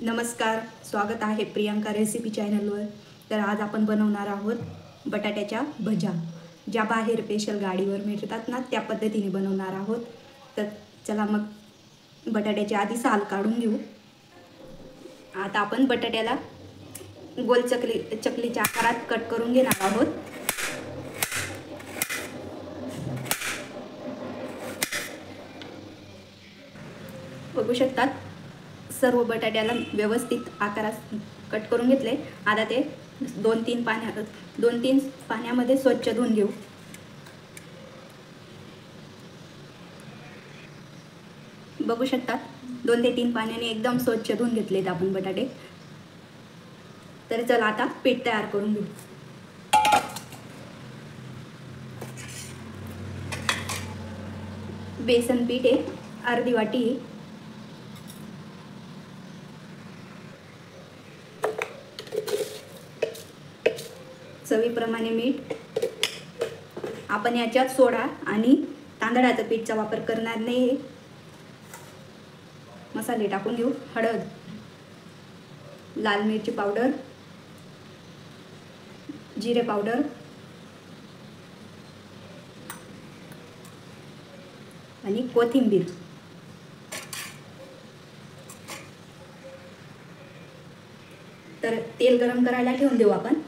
नमस्कार, स्वागत आहे प्रियंका रेसिपी चॅनलवर। तर आज आपण बनवणार आहोत बटाट्याच्या भज्या, ज्या बाहेर स्पेशल गाडीवर मिळतात ना, त्या पद्धतीने बनवणार आहोत। तर चला मग बटाट्याची आधी साल काढून घेऊ। आता आपण बटाट्याला गोल चकलीच्या आकारात कट करून घेणार आहोत। बघू शकतात, सर्व बटाट्याला व्यवस्थित आकारात कट करून घेतले। आता ते 2-3 पाण्यामध्ये स्वच्छ धुवून घेऊ। बघू शकतात, 2 ते 3 पाण्याने एकदम स्वच्छ धुवून घेतलेत आपण बटाटे। तर चला आता पीठ तयार करून घेऊ। बेसन पीठ आहे अर्धी वाटी, चवीप्रमाणे मीठ। आपण याच्यात सोडा आणि तांदळाचं पीठचा वापर करणार नाही। मसाले टाकून घेऊ। हळद, लाल मिरची पावडर, जिरे पावडर आणि कोथिंबीर। तर तेल गरम करायला ठेवून देऊ आपण।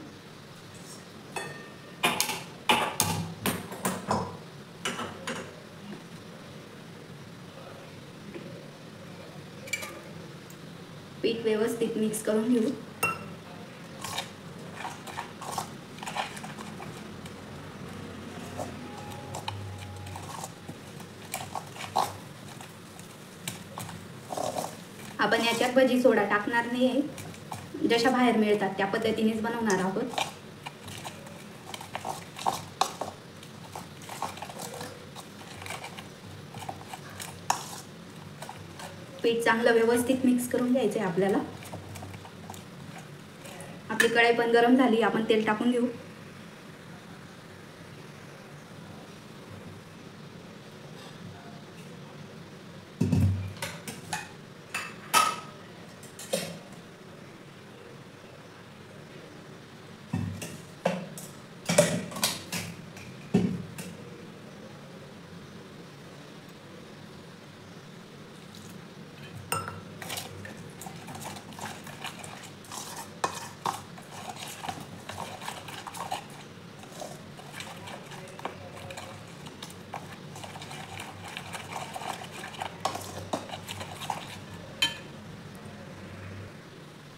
पीठ व्यवस्थित मिक्स करून घेऊ। आपण याच्यात भजी सोडा टाकणार नाही, जशा बाहेर मिळतात त्या पद्धतीनेच बनवणार आहोत। पीठ चांगलं व्यवस्थित मिक्स करून घ्यायचं आहे आपल्याला। आपली कढई पण गरम झाली, आपण तेल टाकून घेऊ।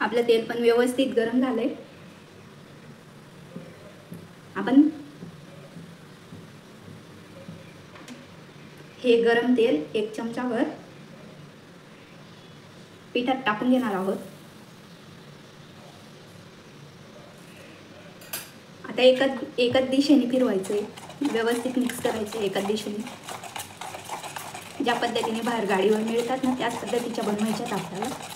आपलं तेल पण व्यवस्थित गरम झालंय। आपण हे गरम तेल 1 चमचाभर पिठात टाकून घेणार आहोत। आता एकाच दिशेने फिरवायचंय, व्यवस्थित मिक्स करायचं एकाच दिशेने। ज्या पद्धतीने बाहेर गाडीवर मिळतात ना, त्याच पद्धतीच्या बनवायच्यात आपल्याला।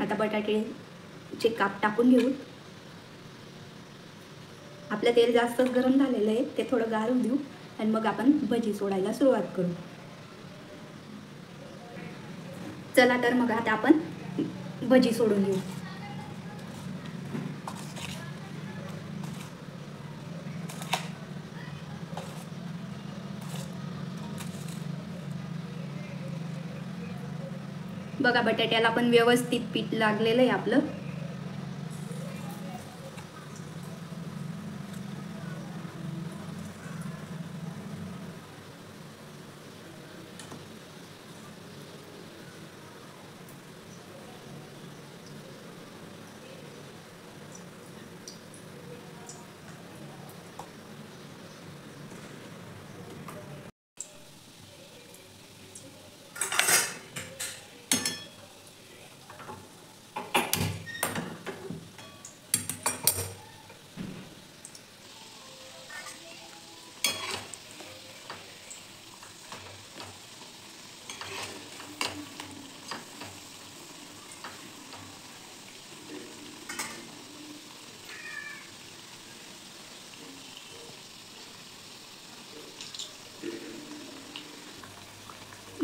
आता बटाट्याचे काप टाकून घेऊ। आपलं तेल जास्तच गरम झालेलं आहे, ते थोडं गार होऊ देऊ आणि मग आपण भजी सोडायला सुरुवात करू। चला तर मग आता आपण भजी सोडून घेऊ। बघा, बटाट्याला पण व्यवस्थित पीठ लागलेलं आहे आपलं।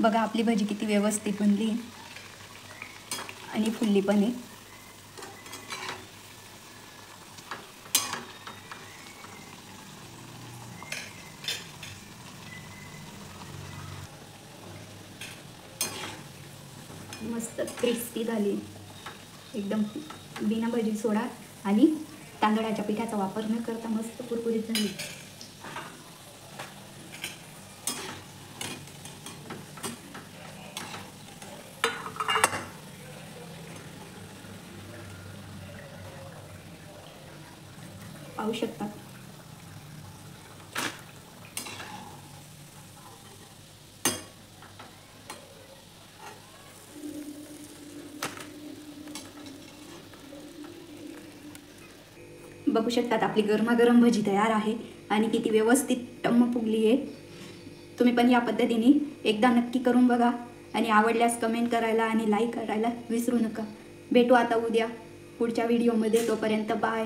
बघा आपली भजी किती व्यवस्थित बनली आणि फुलली पण आहे. मस्त क्रिस्पी झाली एकदम, बिना भजी सोडा आणि तांदळाच्या पिठाचा वापर न करता मस्त कुरकुरीत झाली. पाहू शकता. बघू शकतात आपली गरमागरम भजी तयार आहे आणि किती व्यवस्थित टम्म फुगली आहे. तुम्ही पण या पद्धतीने एकदा नक्की करून बघा आणि आवडल्यास कमेंट करायला आणि लाईक करायला विसरू नका. भेटू आता उद्या पुढच्या व्हिडिओमध्ये. तोपर्यंत बाय.